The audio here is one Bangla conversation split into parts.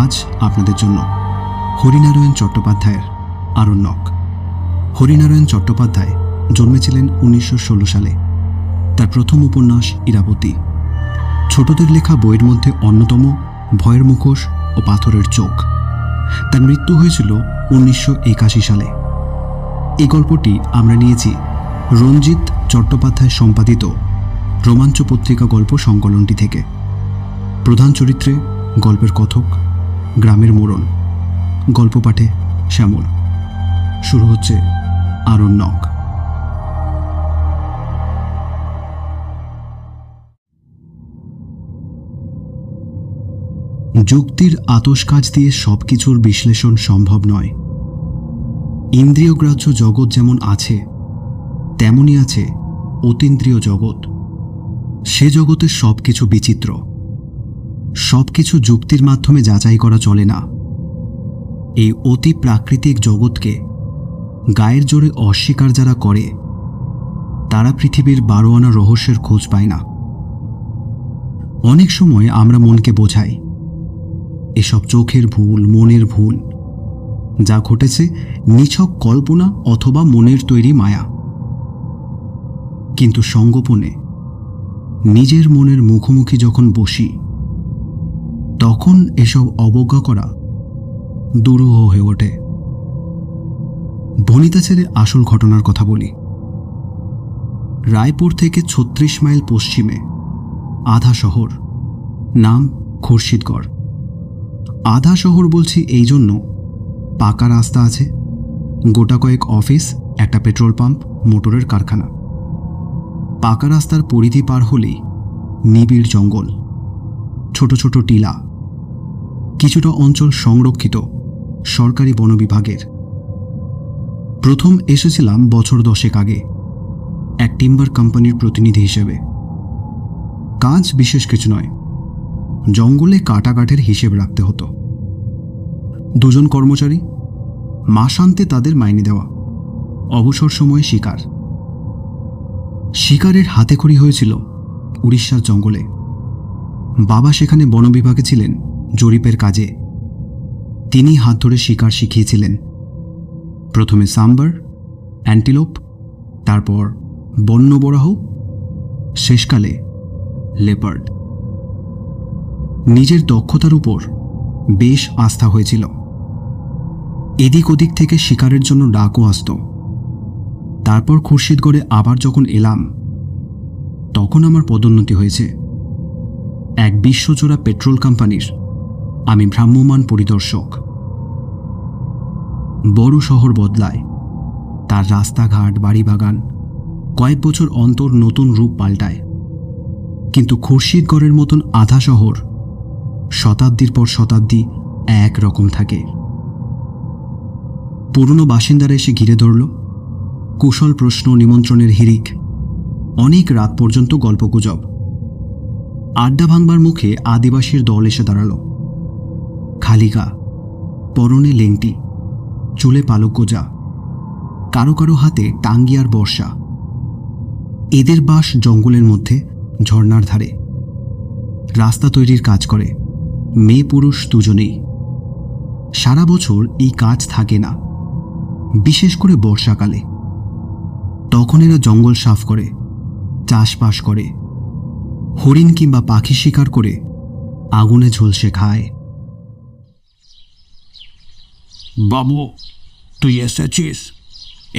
আজ আপনাদের জন্য হরিনারায়ণ চট্টোপাধ্যায়ের আরণ্যক। হরিনারায়ণ চট্টোপাধ্যায় জন্মেছিলেন 1916 সালে। তার প্রথম উপন্যাস ইরাবতী। ছোটদের লেখা বইয়ের মধ্যে অন্যতম ভয়ের মুখোশ ও পাথরের চোখ। তার মৃত্যু হয়েছিল 1981 সালে। এই গল্পটি আমরা নিয়েছি রঞ্জিত চট্টোপাধ্যায় সম্পাদিত রোমাঞ্চ পত্রিকা গল্প সংকলনটি থেকে। প্রধান চরিত্রে গল্পের কথক, গ্রামের মোড়ল, গল্প পাঠে শ্যামল। শুরু হচ্ছে আরণ্যক। যুক্তির আতশকাচ দিয়ে সবকিছুর বিশ্লেষণ সম্ভব নয়। ইন্দ্রিয়গ্রাহ্য জগৎ যেমন আছে, তেমনি আছে অতীন্দ্রিয় জগৎ। সে জগতের সবকিছু বিচিত্র। সবকিছু যুক্তির মাধ্যমে যাচাই করা চলে না। এই অতি প্রাকৃতিক জগৎকে গায়ের জোরে অস্বীকার যারা করে, তারা পৃথিবীর 12 আনা রহস্যের খোঁজ পায় না। অনেক সময় আমরা মনকে বোঝাই এসব চোখের ভুল, মনের ভুল, যা ঘটেছে নিছক কল্পনা অথবা মনের তৈরি মায়া। কিন্তু সঙ্গোপনে নিজের মনের মুখোমুখি যখন বসি, তখন এসব অবজ্ঞা করা দুরূহ হয়ে ওঠে। বনিতা ছেড়ে আসল ঘটনার কথা বলি। রায়পুর থেকে 36 মাইল পশ্চিমে আধা শহর, নাম খুরশিদগড়। আধা শহর বলছি এই জন্য, পাকা রাস্তা আছে, গোটা কয়েক অফিস, একটা পেট্রোল পাম্প, মোটরের কারখানা। পাকা রাস্তার পরিধি পার হলেই নিবিড় জঙ্গল, ছোট ছোট টিলা। কিছুটা অঞ্চল সংরক্ষিত সরকারি বন বিভাগের। প্রথম এসেছিলাম বছর 10 আগে এক টিম্বার কোম্পানির প্রতিনিধি হিসেবে। কাজ বিশেষ কিছু নয়, জঙ্গলে কাটা কাঠের হিসেব রাখতে হতো। 2 জন কর্মচারী, মাসান্তে তাদের মাইনে দেওয়া। অবসর সময়ে শিকার। শিকারের হাতেখড়ি হয়েছিল উড়িষ্যার জঙ্গলে। বাবা সেখানে বন বিভাগে ছিলেন জরিপের কাজে। তিনি হাত ধরে শিকার শিখিয়েছিলেন। প্রথমে সাম্বার, অ্যান্টিলোপ, তারপর বন্যবরাহ, শেষকালে লেপার্ড। নিজের দক্ষতার উপর বেশ আস্থা হয়েছিল। এদিক ওদিক থেকে শিকারের জন্য ডাকও আসত। তারপর খুরশিদগড়ে আবার যখন এলাম, তখন আমার পদোন্নতি হয়েছে। এক বিশ্বজোড়া পেট্রোল কোম্পানির আমি ভ্রাম্যমাণ পরিদর্শক। বড় শহর বদলায়, তার রাস্তাঘাট, বাড়িবাগান কয়েক বছর অন্তর নতুন রূপ পাল্টায়। কিন্তু খুরশিদগড়ের মতন আধা শহর শতাব্দীর পর শতাব্দী এক রকম থাকে। পুরনো বাসিন্দারা এসে ঘিরে ধরল। কুশল প্রশ্ন, নিমন্ত্রণের হিড়িক, অনেক রাত পর্যন্ত গল্পগুজব। আড্ডা ভাঙবার মুখে আদিবাসীর দল এসে দাঁড়াল। খালি গা, পরনে লেংটি, চুলে পালক গোজা, কারো কারো হাতে টাঙ্গি আর বর্ষা। এদের বাস জঙ্গলের মধ্যে, ঝর্ণার ধারে। রাস্তা তৈরির কাজ করে, মেয়ে পুরুষ দুজনেই। সারা বছর এই কাজ থাকে না, বিশেষ করে বর্ষাকালে। তখন এরা জঙ্গল সাফ করে, চাষবাস করে, হরিণ কিংবা পাখি শিকার করে আগুনে ঝলসে খায়। বাবু, তুই এসেছিস,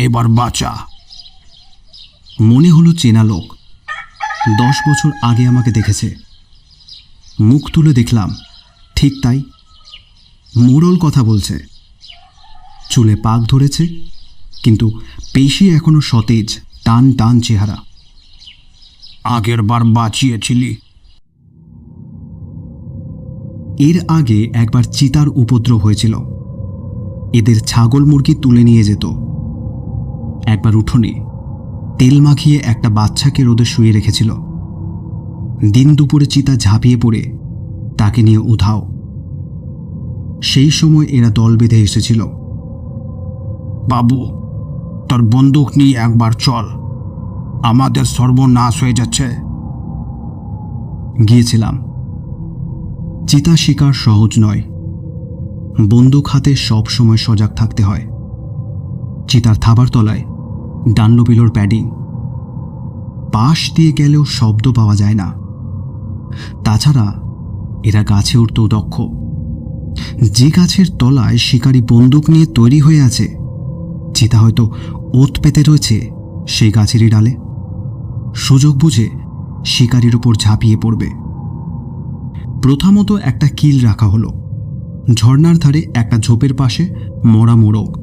এবার বাঁচা। মনে হলো চেনা লোক। 10 বছর আগে আমাকে দেখেছে। মুখ তুলে দেখলাম, ঠিক তাই, মোড়ল কথা বলছে। চুলে পাক ধরেছে, কিন্তু পেশি এখনো সতেজ, টান টান চেহারা। আগের বার বাঁচিয়েছিলি। এর আগে একবার চিতার উপদ্রব হয়েছিল। এদের ছাগল মুরগি তুলে নিয়ে যেত। একবার উঠোনে তেল মাখিয়ে একটা বাচ্চাকে রোদে শুয়ে রেখেছিল। দিন দুপুরে চিতা ঝাঁপিয়ে পড়ে তাকে নিয়ে উধাও। সেই সময় এরা দল বেঁধে এসেছিল। বাবু, তোর বন্দুক নিয়ে একবার চল, আমাদের সর্বনাশ হয়ে যাচ্ছে। গিয়েছিলাম। চিতা শিকার সহজ নয়, বন্দুক হাতে সব সময় সজাগ থাকতে হয়। চিতার থাবার তলায় ডানলোপিলোর প্যাডিং, পাশ দিয়ে গেলেও শব্দ পাওয়া যায় না। তাছাড়া এরা গাছে উঠতেও দক্ষ। যে গাছের তলায় শিকারী বন্দুক নিয়ে তৈরি হয়ে আছে, চিতা হয়তো ওত পেতে রয়েছে সেই গাছেরই ডালে। সুযোগ বুঝে শিকারীর উপর ঝাঁপিয়ে পড়বে। প্রথমত একটা কিল রাখা হলো ঝর্ণার ধারে একটা ঝোপের পাশে মরা মোরগ।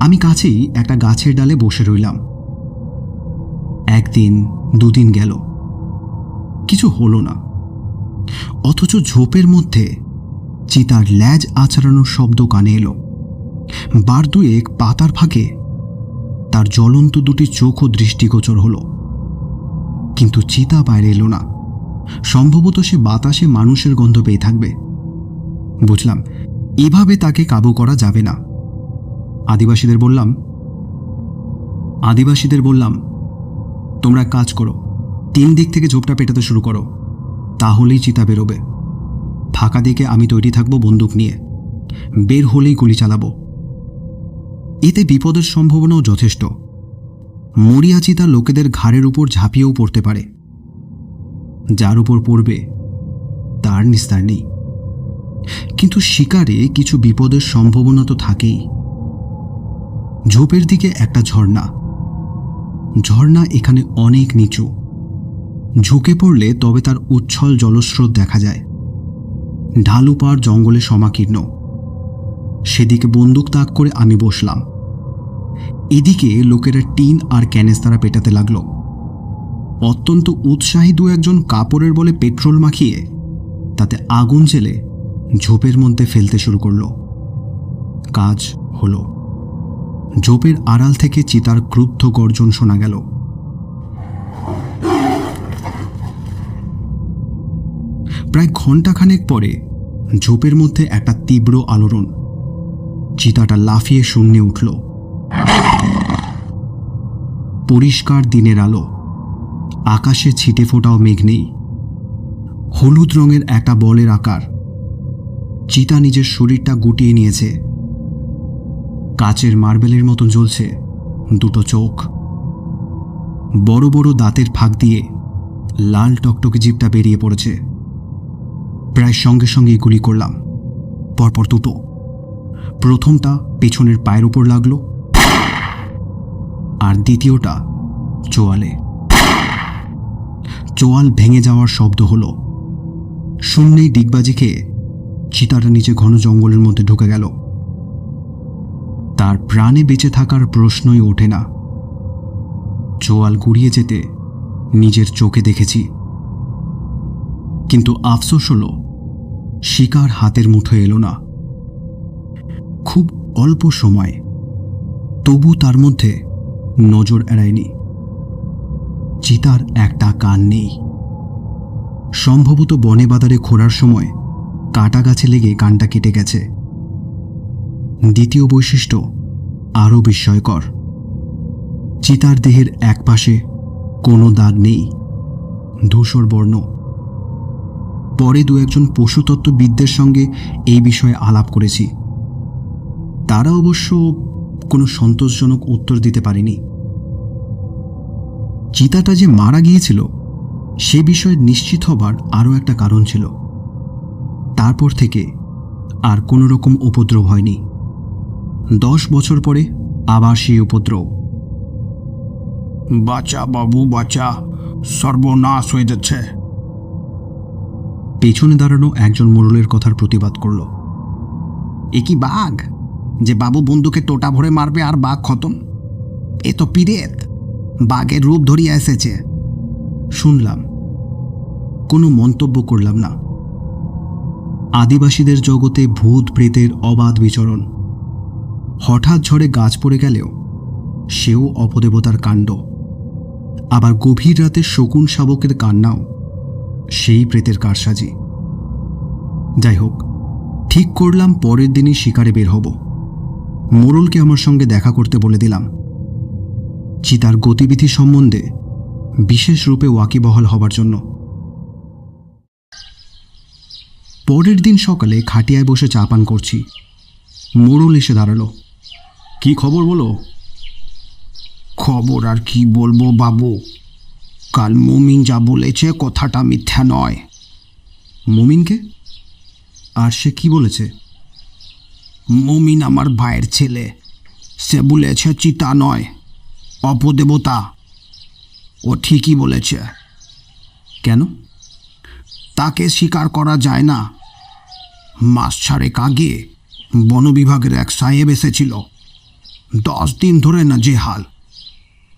আমি কাছেই একটা গাছের ডালে বসে রইলাম। একদিন দুদিন গেল, কিছু হলো না। অথচ ঝোপের মধ্যে চিতার ল্যাজ আছড়ানোর শব্দ কানে এলো। বার দুয়েক পাতার ফাঁকে তার জ্বলন্ত দুটি চোখও দৃষ্টিগোচর হলো, কিন্তু চিতা বাইরে এলো না। সম্ভবত সে বাতাসে মানুষের গন্ধ পেয়ে থাকবে। বুঝলাম এভাবে তাকে কাবু করা যাবে না। আদিবাসীদের বললাম, তোমরা কাজ করো, 3 দিক থেকে ঝোপটা পেটাতে শুরু করো, তাহলেই চিতা বেরোবে। ফাঁকা দিকে আমি তৈরি থাকবো বন্দুক নিয়ে, বের হলেই গুলি চালাবো। এতে বিপদের সম্ভাবনাও যথেষ্ট। মরিয়া চিতা লোকেদের ঘাড়ের উপর ঝাঁপিয়েও পড়তে পারে। যার উপর পড়বে তার নিস্তার নেই। কিন্তু শিকারে কিছু বিপদের সম্ভাবনা তো থাকেই। ঝোপের দিকে একটা ঝর্ণা এখানে অনেক নিচু। ঝুঁকে পড়লে তবে তার উচ্ছল জলস্রোত দেখা যায়। ঢালু পাড় জঙ্গলে সমাকীর্ণ। সেদিকে বন্দুক তাক করে আমি বসলাম। এদিকে লোকেরা টিন আর ক্যানেস্তারা পেটাতে লাগলো। অত্যন্ত উৎসাহী 2-1 কাপড়ের বলে পেট্রোল মাখিয়ে তাতে আগুন জেলে ঝোপের মধ্যে ফেলতে শুরু করলো। কাজ হলো। ঝোপের আড়াল থেকে চিতার ক্রুদ্ধ গর্জন শোনা গেল। প্রায় ঘণ্টাখানেক পরে ঝোপের মধ্যে একটা তীব্র আলোড়ন। চিতাটা লাফিয়ে শূন্যে উঠল। পরিষ্কার দিনের আলো, আকাশে ছিটে ফোটাও মেঘ নেই। হলুদ রঙের একটা বলের আকার। চিতা নিজের শরীরটা গুটিয়ে নিয়েছে। কাচের মার্বেলের মতন জ্বলছে 2 চোখ। বড় বড় দাঁতের ফাঁক দিয়ে লাল টকটকে জিভটা বেরিয়ে পড়েছে। প্রায় সঙ্গে সঙ্গেই গুলি করলাম, পরপর 2। প্রথমটা পেছনের পায়ের উপর লাগলো, আর দ্বিতীয়টা চোয়ালে। চোয়াল ভেঙে যাওয়ার শব্দ হলো। শূন্যেই ডিগবাজি খেয়ে চিতাটা নিচে ঘন জঙ্গলের মধ্যে ঢুকে গেল। তার প্রাণে বেঁচে থাকার প্রশ্নই ওঠে না। চোয়াল গুড়িয়ে যেতে নিজের চোখে দেখেছি। কিন্তু আফসোস হলো শিকার হাতের মুঠোয় এলো না। খুব অল্প সময়, তবু তার মধ্যে নজর এড়ায়নি। চিতার একটা কান নেই। সম্ভবত বনে বাদারে ঘোরার সময় কাটা গাছে লেগে কানটা কেটে গেছে। দ্বিতীয় বৈশিষ্ট্য আরও বিস্ময়কর। চিতার দেহের একপাশে কোনো দাগ নেই, ধূসর বর্ণ। পরে 2-1 পশুতত্ত্ববিদদের সঙ্গে এই বিষয়ে আলাপ করেছি। তারা অবশ্য কোনো সন্তোষজনক উত্তর দিতে পারেনি। চিতাটা যে মারা গিয়েছিল সে বিষয়ে নিশ্চিত হবার আরও একটা কারণ ছিল। তারপর থেকে আর কোনো রকম উপদ্রব হয়নি। 10 বছর পরে আবার সেই উপদ্রব। বাঁচা বাবু বাঁচা, সর্বনাশ হয়ে যাচ্ছে। পেছনে দাঁড়ানো একজন মোড়লের কথার প্রতিবাদ করল। এ কি বাঘ যে বাবু বন্দুকে টোটা ভরে মারবে আর বাঘ খতম? এ তো পিরেত, বাঘের রূপ ধরিয়া এসেছে। শুনলাম, কোনো মন্তব্য করলাম না। আদিবাসীদের জগতে ভূত প্রেতের অবাধ বিচরণ। হঠাৎ ঝড়ে গাছ পড়ে গেলেও সেও অপদেবতার কাণ্ড। আবার গভীর রাতে শকুন শাবকের কান্নাও সেই প্রেতের কারসাজি। যাই হোক, ঠিক করলাম পরের দিনই শিকারে বের হব। মোড়লকে আমার সঙ্গে দেখা করতে বলে দিলাম। চিতার গতিবিধি সম্বন্ধে বিশেষ রূপে ওয়াকিবহাল হবার জন্য। পরের দিন সকালে খাটিয়ায় বসে চা পান করছি। মোড়ল এসে দাঁড়ালো। কি খবর বলো? খবর আর কি বলবো বাবু, কাল মুমিন যা বলেছে কথাটা মিথ্যা নয়। মুমিনকে? আর সে কি বলেছে? মুমিন আমার ভাইয়ের ছেলে, সে বলেছে চিতা নয়, অপদেবতা। ও ঠিকই বলেছে। কেন? তাকে স্বীকার করা যায় না। মাস 6 আগে বন বিভাগের এক সাহেব এসেছিল। 10 দিন ধরে না যে হাল।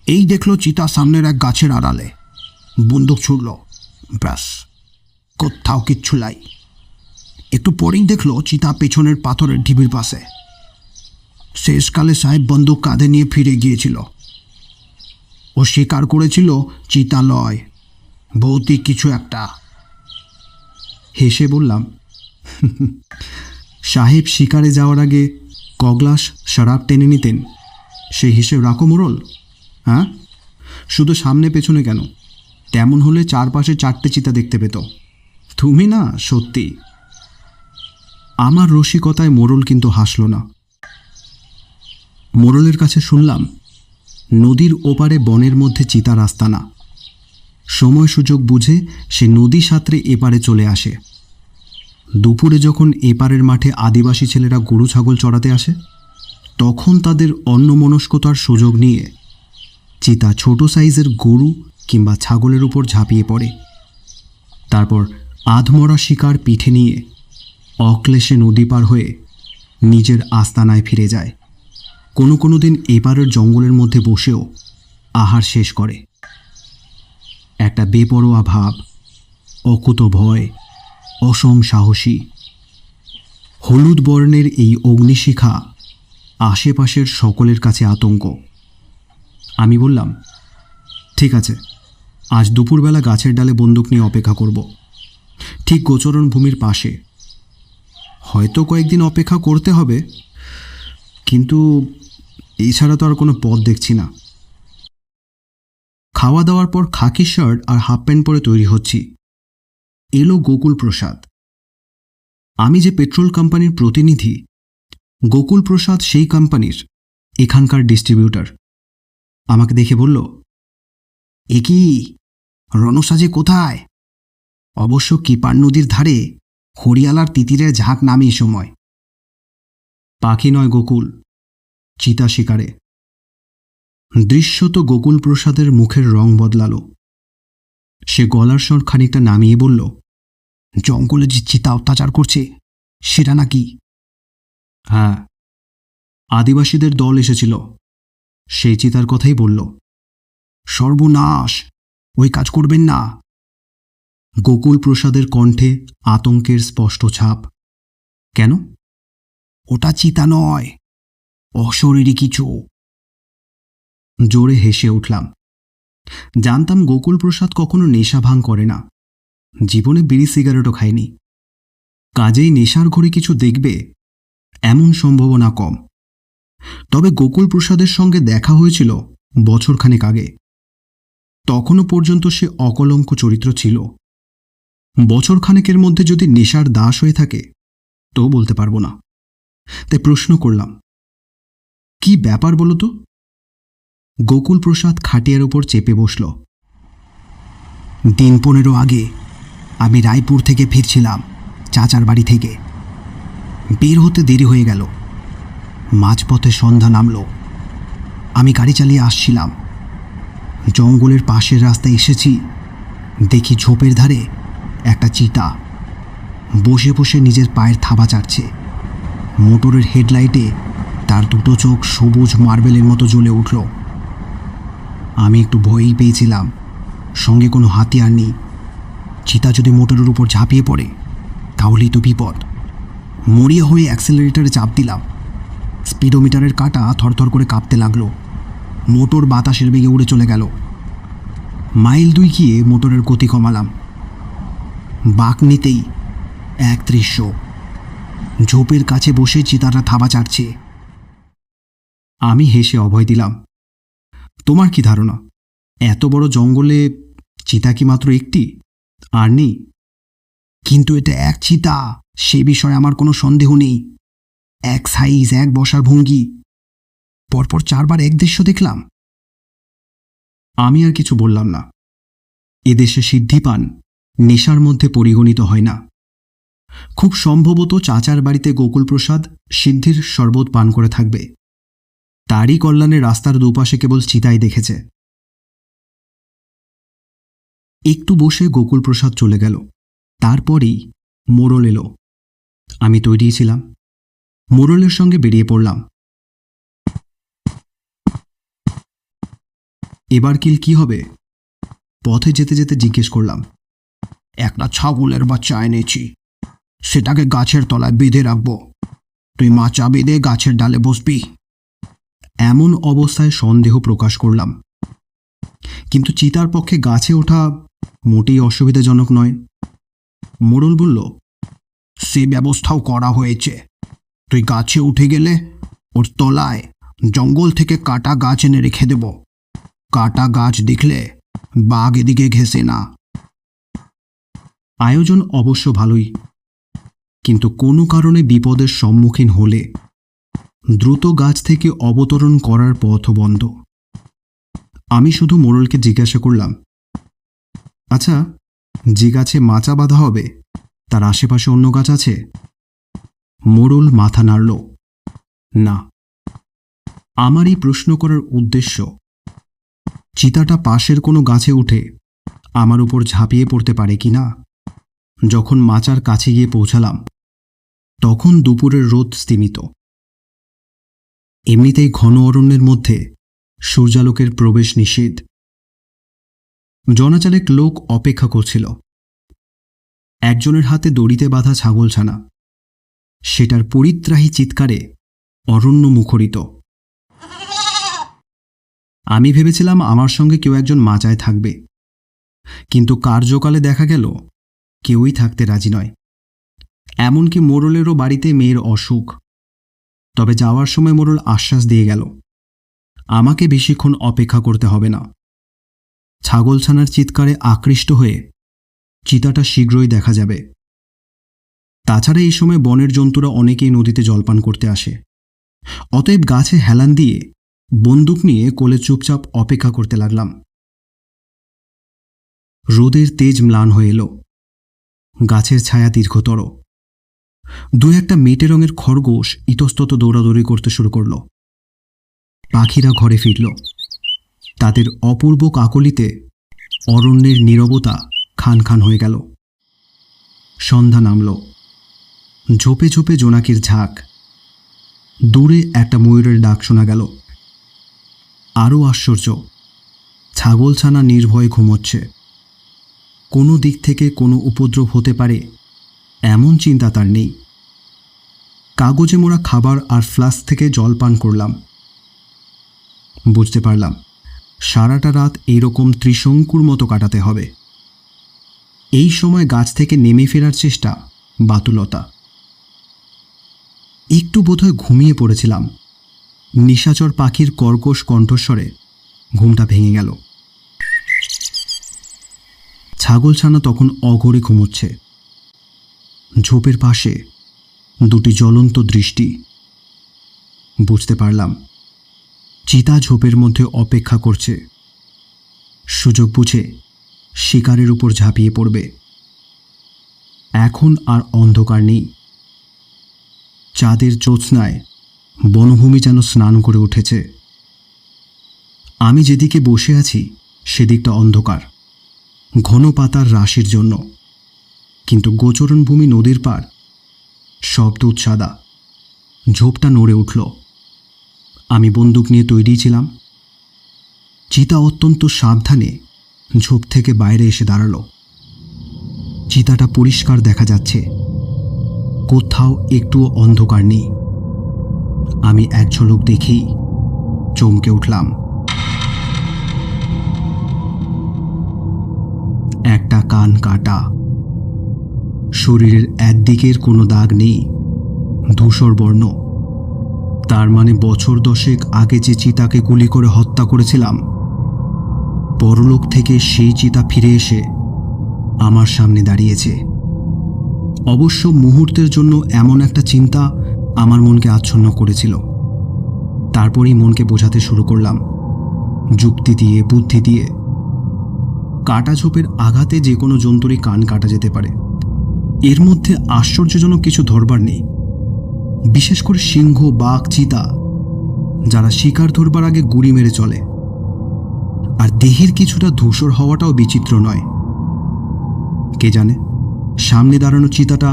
এই দেখলো চিতা সামনের এক গাছের আড়ালে, বন্দুক ছুড়ল, ব্যাস, কোথাও কিচ্ছু নাই। একটু পরেই দেখলো চিতা পেছনের পাথরের ঢিবির পাশে। শেষকালে সাহেব বন্দুক কাঁধে নিয়ে ফিরে গিয়েছিল। ও স্বীকার করেছিল চিতা লয়, ভৌতিক কিছু একটা। হেসে বললাম, সাহেব শিকারে যাওয়ার আগে কগ্লাস শরাব টেনে নিতেন, সেই হিসেব রাখো মোড়ল। হ্যাঁ, শুধু সামনে পেছনে কেন, তেমন হলে চারপাশে 4টে চিতা দেখতে পেত। তুমি না সত্যি। আমার রসিকতায় মোড়ল কিন্তু হাসল না। মোড়লের কাছে শুনলাম, নদীর ওপারে বনের মধ্যে চিতার আস্তানা। সময় সুযোগ বুঝে সে নদী সাঁতরে এপারে চলে আসে। দুপুরে যখন এপারের মাঠে আদিবাসী ছেলেরা গরু ছাগল চড়াতে আসে, তখন তাদের অন্যমনস্কতার সুযোগ নিয়ে চিতা ছোট সাইজের গরু কিংবা ছাগলের উপর ঝাঁপিয়ে পড়ে। তারপর আধমরা শিকার পিঠে নিয়ে অক্লেশে নদী পার হয়ে নিজের আস্তানায় ফিরে যায়। কোনো কোনো দিন এপারের জঙ্গলের মধ্যে বসেও আহার শেষ করে। একটা বেপরোয়া ভাব, অকুত ভয়, অসম সাহসী। হলুদ বর্ণের এই অগ্নিশিখা আশেপাশের সকলের কাছে আতঙ্ক। আমি বললাম, ঠিক আছে, আজ দুপুরবেলা গাছের ডালে বন্দুক নিয়ে অপেক্ষা করব, ঠিক গোচরণ ভূমির পাশে। হয়তো কয়েকদিন অপেক্ষা করতে হবে, কিন্তু এছাড়া তো আর কোনো পথ দেখছি না। খাওয়া দাওয়ার পর খাকি শার্ট আর হাফ প্যান্ট পরে তৈরি হচ্ছি। এলো গোকুল প্রসাদ। আমি যে পেট্রোল কোম্পানির প্রতিনিধি, গোকুল প্রসাদ সেই কোম্পানির এখানকার ডিস্ট্রিবিউটর। আমাকে দেখে বলল, এ কি, রণসাজে কোথায়? অবশ্য কিপার নদীর ধারে হরিয়ালার তিতিরের ঝাঁক নামে এই সময়। পাখি নয় গোকুল, চিতা শিকারে। দৃশ্যত গোকুল প্রসাদের মুখের রং বদলালো। সে গলার স্বর খানিকটা নামিয়ে বলল, জঙ্গলে যে চিতা অত্যাচার করছে সেটা নাকি? হ্যাঁ, আদিবাসীদের দল এসেছিল, সেই চিতার কথাই বলল। সর্বনাশ, ওই কাজ করবেন না। গোকুল প্রসাদের কণ্ঠে আতঙ্কের স্পষ্ট ছাপ। কেন? ওটা চিতা নয়, অশরীরী কিছু। জোরে হেসে উঠলাম। জানতাম গোকুল প্রসাদ কখনো নেশা ভাঙ করে না, জীবনে বিড়ি সিগারেটও খায়নি। কাজেই নেশার ঘরে কিছু দেখবে এমন সম্ভাবনা কম। তবে গোকুল প্রসাদের সঙ্গে দেখা হয়েছিল বছরখানেক আগে। তখনও পর্যন্ত সে অকলঙ্ক চরিত্র ছিল। বছরখানেকের মধ্যে যদি নেশার দাস হয়ে থাকে তো বলতে পারবো না। তাই প্রশ্ন করলাম, কি ব্যাপার বলো তো? গোকুল প্রসাদ খাটিয়ার উপর চেপে বসল। দিন 15 আগে আমি রায়পুর থেকে ফিরছিলাম, চাচার বাড়ি থেকে। বের হতে দেরি হয়ে গেল। মাঝপথে সন্ধ্যা নামল। আমি গাড়ি চালিয়ে আসছিলাম। জঙ্গলের পাশের রাস্তায় এসেছি, দেখি ঝোপের ধারে একটা চিতা বসে বসে নিজের পায়ের থাবা চাটছে। মোটরের হেডলাইটে তার দুটো চোখ সবুজ মার্বেলের মতো জ্বলে উঠল। আমি একটু ভয়ই পেয়েছিলাম, সঙ্গে কোনো হাতিয়ার নেই। চিতা যদি মোটরের উপর ঝাঁপিয়ে পড়ে তাহলেই তো বিপদ। মরিয়া হয়ে অ্যাক্সেলারেটরে চাপ দিলাম। স্পিডোমিটারের কাঁটা থরথর করে কাঁপতে লাগলো। মোটর বাতাসের বেগে উড়ে চলে গেল। মাইল 2 গিয়ে মোটরের গতি কমালাম। বাঁক নিতেই এক দৃশ্য, ঝোপের কাছে বসে চিতাটা থাবা চাটছে। আমি হেসে অভয় দিলাম, তোমার কি ধারণা এত বড় জঙ্গলে চিতা কি মাত্র একটি, আর নেই? কিন্তু এটা এক চিতা, সে বিষয়ে আমার কোনো সন্দেহ নেই। এক সাইজ, এক বসার ভঙ্গি, পরপর 4 বার এক দৃশ্য দেখলাম। আমি আর কিছু বললাম না। এদেশে সিদ্ধিপান নেশার মধ্যে পরিগণিত হয় না। খুব সম্ভবত চাচার বাড়িতে গোকুলপ্রসাদ সিদ্ধির শরবত পান করে থাকবে। তারই কল্যাণে রাস্তার দুপাশে কেবল চিতাই দেখেছে। একটু বসে গোকুলপ্রসাদ চলে গেল। তারপরেই মোড়ল এলো। আমি তৈরি ছিলাম। মোড়লের সঙ্গে বেরিয়ে পড়লাম। এবার কিল কি হবে? পথে যেতে যেতে জিজ্ঞেস করলাম। একটা ছাগলের বাচ্চা এনেছি, সেটাকে গাছের তলায় বেঁধে রাখবো। তুই মাচা বেঁধে গাছের ডালে বসবি। এমন অবস্থায় সন্দেহ প্রকাশ করলাম, কিন্তু চিতার পক্ষে গাছে ওঠা মোটেই অসুবিধাজনক নয়। মোড়ল বলল, সে ব্যবস্থাও করা হয়েছে। তুই গাছে উঠে গেলে ওর তলায় জঙ্গল থেকে কাটা গাছ এনে রেখে দেব। কাটা গাছ দেখলে বাঘ এদিকে ঘেঁষে না। আয়োজন অবশ্য ভালোই, কিন্তু কোনো কারণে বিপদের সম্মুখীন হলে দ্রুত গাছ থেকে অবতরণ করার পথ বন্ধ। আমি শুধু মোড়লকে জিজ্ঞাসা করলাম, আচ্ছা, যে গাছে মাচা বাঁধা হবে তার আশেপাশে অন্য গাছ আছে? মোড়ল মাথা নাড়ল, না। আমার এই প্রশ্ন করার উদ্দেশ্য, চিতাটা পাশের কোনো গাছে উঠে আমার উপর ঝাঁপিয়ে পড়তে পারে কি না। যখন মাচার কাছে গিয়ে পৌঁছালাম তখন দুপুরের রোদ স্তিমিত। এমনিতেই ঘন অরণ্যের মধ্যে সূর্যালোকের প্রবেশ নিষেধ। জনাচারেক লোক অপেক্ষা করছিল। একজনের হাতে দড়িতে বাঁধা ছাগলছানা, সেটার পরিত্রাহী চিৎকারে অরণ্য মুখরিত। আমি ভেবেছিলাম আমার সঙ্গে কেউ একজন মাচায় থাকবে, কিন্তু কার্যকালে দেখা গেল কেউই থাকতে রাজি নয়। এমনকি মোড়লেরও বাড়িতে মেয়ের অসুখ। তবে যাওয়ার সময় মোড়ল আশ্বাস দিয়ে গেল, আমাকে বেশিক্ষণ অপেক্ষা করতে হবে না। ছাগলছানার চিৎকারে আকৃষ্ট হয়ে চিতাটা শীঘ্রই দেখা যাবে। তাছাড়া এই সময় বনের জন্তুরা অনেকেই নদীতে জলপান করতে আসে। অতএব গাছে হেলান দিয়ে বন্দুক নিয়ে কোলে চুপচাপ অপেক্ষা করতে লাগলাম। রোদের তেজ ম্লান হয়ে এলো। গাছের ছায়া দীর্ঘতর। দু একটা মেটে রঙের খরগোশ ইতস্তত দৌড়াদৌড়ি করতে শুরু করল। পাখিরা ঘরে ফিরল। তাদের অপূর্ব কাকলিতে অরণ্যের নীরবতা খান খান হয়ে গেল। সন্ধ্যা নামল। ঝোপে ঝোপে জোনাকির ঝাঁক। দূরে একটা ময়ূরের ডাক শোনা গেল। আরও আশ্চর্য, ছাগলছানা নির্ভয়ে ঘুমোচ্ছে। কোনো দিক থেকে কোনো উপদ্রব হতে পারে এমন চিন্তা তার নেই। কাগজে মোড়া খাবার আর ফ্লাস্ক থেকে জল পান করলাম। বুঝতে পারলাম সারাটা রাত এইরকম ত্রিশঙ্কুর মতো কাটাতে হবে। এই সময় গাছ থেকে নেমে ফেরার চেষ্টা বাতুলতা। একটু বোধহয় ঘুমিয়ে পড়েছিলাম। নিশাচর পাখির কর্কশ কণ্ঠস্বরে ঘুমটা ভেঙে গেল। ছাগলছানা তখন অঘরে ঘুমোচ্ছে। ঝোপের পাশে দুটি জ্বলন্ত দৃষ্টি। বুঝতে পারলাম চিতা ঝোপের মধ্যে অপেক্ষা করছে। সুযোগ বুঝে শিকারের উপর ঝাঁপিয়ে পড়বে। এখন আর অন্ধকার নেই। চাঁদের জ্যোৎস্নায় বনভূমি যেন স্নান করে উঠেছে। আমি যেদিকে বসে আছি সেদিকটা অন্ধকার, ঘন পাতার রাশির জন্য, কিন্তু গোচরণভূমি নদীর পার সব দুধ সাদা। ঝোপটা নড়ে উঠল। আমি বন্দুক নিয়ে তৈরি ছিলাম। চিতা অত্যন্ত সাবধানে ঝোপ থেকে বাইরে এসে দাঁড়ালো। চিতাটা পরিষ্কার দেখা যাচ্ছে, কোথাও একটুও অন্ধকার নেই। আমি এক ঝলক দেখেই চমকে উঠলাম। একটা কান কাটা, শরীরের একদিকের কোনো দাগ নেই, ধূসর বর্ণ। তার মানে বছর 10 আগে যে চিতাকে গুলি করে হত্যা করেছিলাম, পরলোক থেকে সেই চিতা ফিরে এসে আমার সামনে দাঁড়িয়েছে। অবশ্য মুহূর্তের জন্য এমন একটা চিন্তা আমার মনকে আচ্ছন্ন করেছিল। তারপরই মনকে বোঝাতে শুরু করলাম, যুক্তি দিয়ে, বুদ্ধি দিয়ে। কাটা ঝোপের আঘাতে যে কোনো জন্তুরই কান কাটা যেতে পারে, এর মধ্যে আশ্চর্যজনক কিছু ধরবার নেই। বিশেষ করে সিংহ, বাঘ, চিতা, যারা শিকার ধরবার আগে গুড়ি মেরে চলে। আর দেহের কিছুটা ধূসর হওয়াটাও বিচিত্র নয়। কে জানে সামনে দাঁড়ানো চিতাটা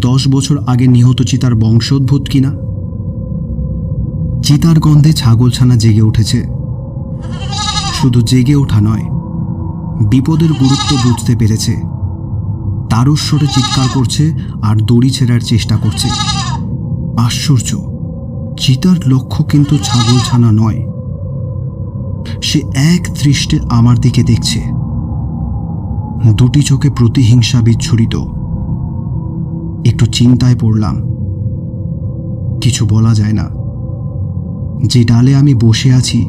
10 বছর আগে নিহত চিতার বংশোদ্ভূত কিনা। চিতার গন্ধে ছাগলছানা জেগে উঠেছে। শুধু জেগে ওঠা নয়, বিপদের গুরুত্ব বুঝতে পেরেছে। তারস্বরে চিৎকার করছে আর দড়ি ছেড়ার চেষ্টা করছে। আশ্চর্য, চিতার লক্ষ্য কিন্তু ছাগলছানা নয়। সে এক দৃষ্টে আমার দিকে দেখছে, দুটি চোখে প্রতিহিংসা বিচ্ছুরিত। একটু চিন্তায় পড়লাম। কিছু বলা যায় না। যে ডালে আমি বসে আছি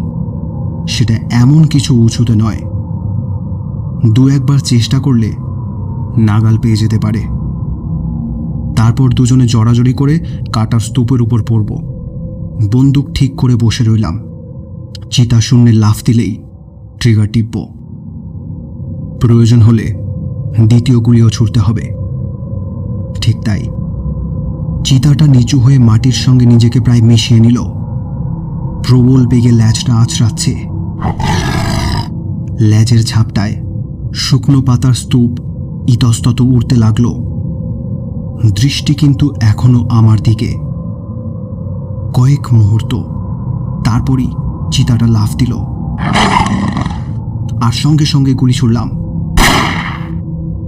সেটা এমন কিছু উঁচুতে নয়, দু একবার চেষ্টা করলে নাগাল পেয়ে যেতে পারে। তারপর দুজনে জড়াজড়ি করে কাটার স্তূপের উপর পড়ব। বন্দুক ঠিক করে বসে রইলাম। চিতা শূন্যে লাফ দিলেই ট্রিগার টিপব। প্রয়োজন হলে দ্বিতীয় গুলিও ছুড়তে হবে। ঠিক তাই, চিতাটা নিচু হয়ে মাটির সঙ্গে নিজেকে প্রায় মিশিয়ে নিল। প্রবল বেগে ল্যাজটা আছড়াচ্ছে। ল্যাজের ঝাপটায় শুকনো পাতার স্তূপ ইতস্তত উড়তে লাগল। দৃষ্টি কিন্তু এখনো আমার দিকে। কয়েক মুহূর্ত, তারপরই চিতাটা লাফ দিল আর সঙ্গে সঙ্গে গুলি ছুড়লাম।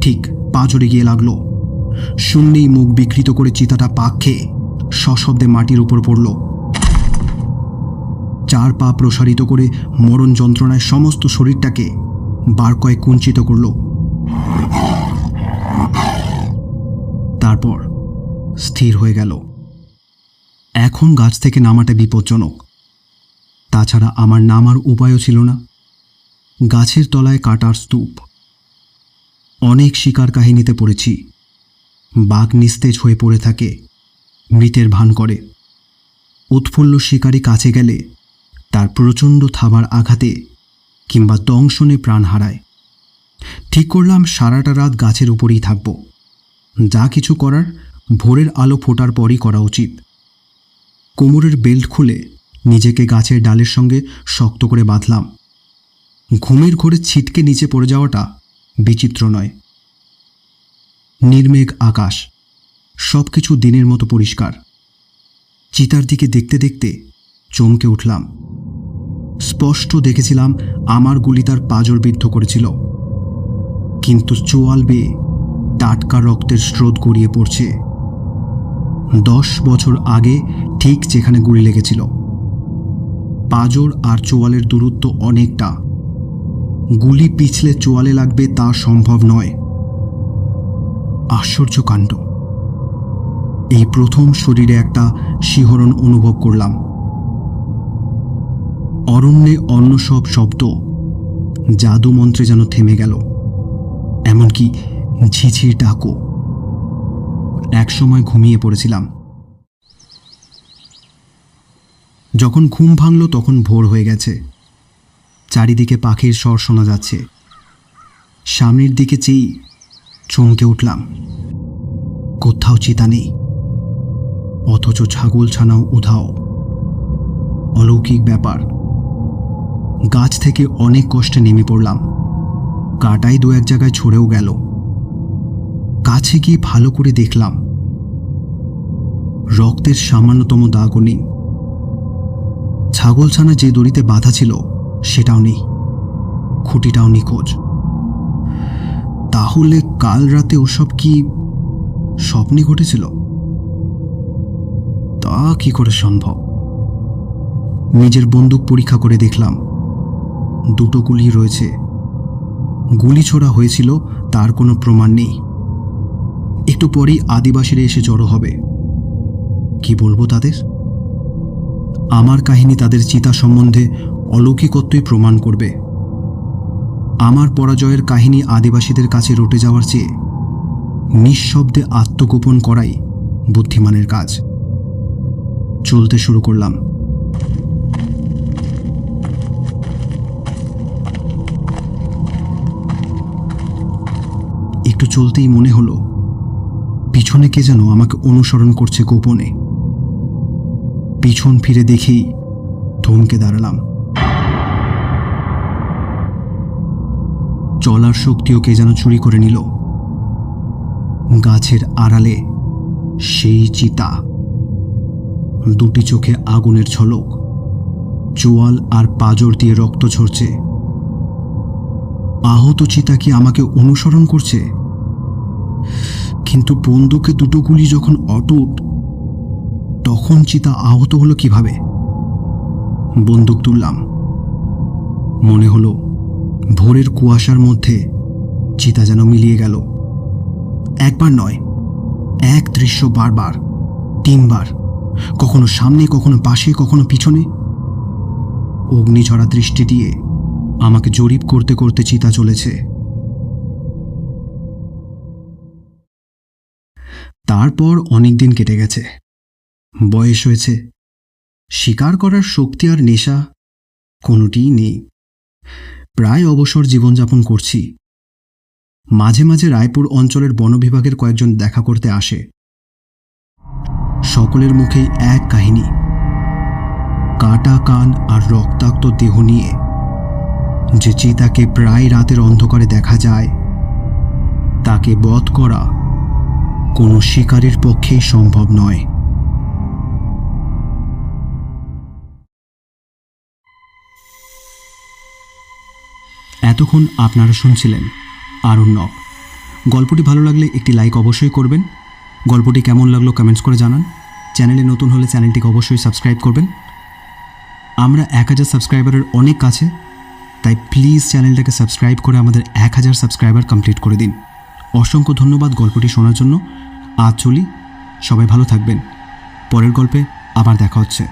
ঠিক পাঁজরে গিয়ে লাগলো। শূন্যেই মুখ বিকৃত করে চিতাটা পাক খেয়ে সশব্দে মাটির উপর পড়ল। 4 পা প্রসারিত করে মরণ যন্ত্রণায় সমস্ত শরীরটাকে বার কয়েক কুঞ্চিত করল। তারপর স্থির হয়ে গেল। এখন গাছ থেকে নামাটা বিপজ্জনক। তাছাড়া আমার নামার উপায়ও ছিল না। গাছের তলায় কাটার স্তূপ। অনেক শিকার কাহিনীতে পড়েছি, বাঘ নিস্তেজ হয়ে পড়ে থাকে, মৃতের ভান করে। উৎফুল্ল শিকারী কাছে গেলে তার প্রচণ্ড থাবার আঘাতে কিংবা দংশনে প্রাণ হারায়। ঠিক করলাম সারাটা রাত গাছের উপরেই থাকব। যা কিছু করার ভোরের আলো ফোটার পরই করা উচিত। কোমরের বেল্ট খুলে নিজেকে গাছের ডালের সঙ্গে শক্ত করে বাঁধলাম। ঘুমের ঘোরে ছিটকে নিচে পড়ে যাওয়াটা বিচিত্র নয়। নির্মেঘ আকাশ, সব কিছু দিনের মতো পরিষ্কার। চিতার দিকে দেখতে দেখতে চমকে উঠলাম। স্পষ্ট দেখেছিলাম আমার গুলি তার পাঁজর বিদ্ধ করেছিল, কিন্তু চোয়াল বেয়ে টাটকা রক্তের স্রোত গড়িয়ে পড়ছে। 10 বছর আগে ঠিক যেখানে গুলি লেগেছিল। পাঁজর আর চোয়ালের দূরত্ব অনেকটা। গুলি পিছলে চোয়ালে লাগবে তা সম্ভব নয়। আশ্চর্য কাণ্ড। এই প্রথম শরীরে একটা শিহরণ অনুভব করলাম। অরণ্যে অন্য সব শব্দ জাদু মন্ত্রে যেন থেমে গেল, এমনকি ঝিঝির ডাকও। একসময় ঘুমিয়ে পড়েছিলাম। যখন ঘুম ভাঙল তখন ভোর হয়ে গেছে। চারিদিকে পাখির স্বর শোনা যাচ্ছে। সামনের দিকে চেয়েই চমকে উঠলাম। কোথাও চিতা নেই, অথচ ছাগলছানাও উধাও। অলৌকিক ব্যাপার। গাছ থেকে অনেক কষ্টে নেমে পড়লাম। কাটাই 2-1 জায়গায় ছড়েও গেল। কাছে গিয়ে ভালো করে দেখলাম, রক্তের সামান্যতম দাগও নেই। ছাগলছানা যে দড়িতে বাঁধা ছিল সেটাও নেই, খুঁটিটাও নিখোঁজ। তাহলে কাল রাতে ওসব কি স্বপ্নে ঘটেছিল? তা কি করে সম্ভব? নিজের বন্দুক পরীক্ষা করে দেখলাম, 2টো গুলি রয়েছে। গুলি ছোড়া হয়েছিল তার কোনো প্রমাণ নেই। একটু পরেই আদিবাসীরা এসে জড়ো হবে। কি বলবো তাদের? আমার কাহিনী তাদের চিতা সম্বন্ধে অলৌকিকত্বই প্রমাণ করবে। আমার পরাজয়ের কাহিনী আদিবাসীদের কাছে রটে যাওয়ার চেয়ে নিঃশব্দে আত্মগোপন করাই বুদ্ধিমানের কাজ। চলতে শুরু করলাম। একটু চলতেই মনে হলো পিছনে কে যেন আমাকে অনুসরণ করছে গোপনে। পিছন ফিরে দেখেই থমকে দাঁড়ালাম। চলার শক্তিও কে যেন চুরি করে নিল। গাছের আড়ালে সেই চিতা, দুটি চোখে আগুনের ঝলক, চোয়াল আর পাঁজর দিয়ে রক্ত ঝরছে। আহত চিতা কি আমাকে অনুসরণ করছে? কিন্তু বন্দুকে দুটো গুলি যখন অটুট, তখন চিতা আহত হলো কিভাবে? বন্দুক তুললাম। মনে হলো ভোরের কুয়াশার মধ্যে চিতা যেন মিলিয়ে গেল। একবার নয়, এক দৃশ্য বারবার, 3 বার, কখনো সামনে, কখনো পাশে, কখনো পিছনে। অগ্নিঝরা দৃষ্টি দিয়ে আমাকে জরিপ করতে করতে চিতা চলেছে। তারপর অনেক দিন কেটে গেছে, বয়স হয়েছে, শিকার করার শক্তি আর নেশা কোনোটিই নেই। প্রায় অবসর জীবনযাপন করছি। মাঝে মাঝে রায়পুর অঞ্চলের বন বিভাগের কয়েকজন দেখা করতে আসে। সকলের মুখেই এক কাহিনী, কাটা কান আর রক্তাক্ত দেহ নিয়ে যে চিতাকে প্রায় রাতের অন্ধকারে দেখা যায়, তাকে বধ করা কোনো শিকারীর পক্ষেই সম্ভব নয়। এতক্ষণ আপনারা শুনছিলেন আরণ্যক। গল্পটি ভালো লাগলে একটি লাইক অবশ্যই করবেন। গল্পটি কেমন লাগলো কমেন্টস করে জানান। চ্যানেলে নতুন হলে চ্যানেলটিকে অবশ্যই সাবস্ক্রাইব করবেন। আমরা 1000 সাবস্ক্রাইবারের অনেক কাছে, তাই প্লিজ চ্যানেলটাকে সাবস্ক্রাইব করে আমাদের 1000 সাবস্ক্রাইবার কমপ্লিট করে দিন। অসংখ্য ধন্যবাদ গল্পটি শোনার জন্য। আজ চলি, সবাই ভালো থাকবেন। পরের গল্পে আবার দেখা হচ্ছে।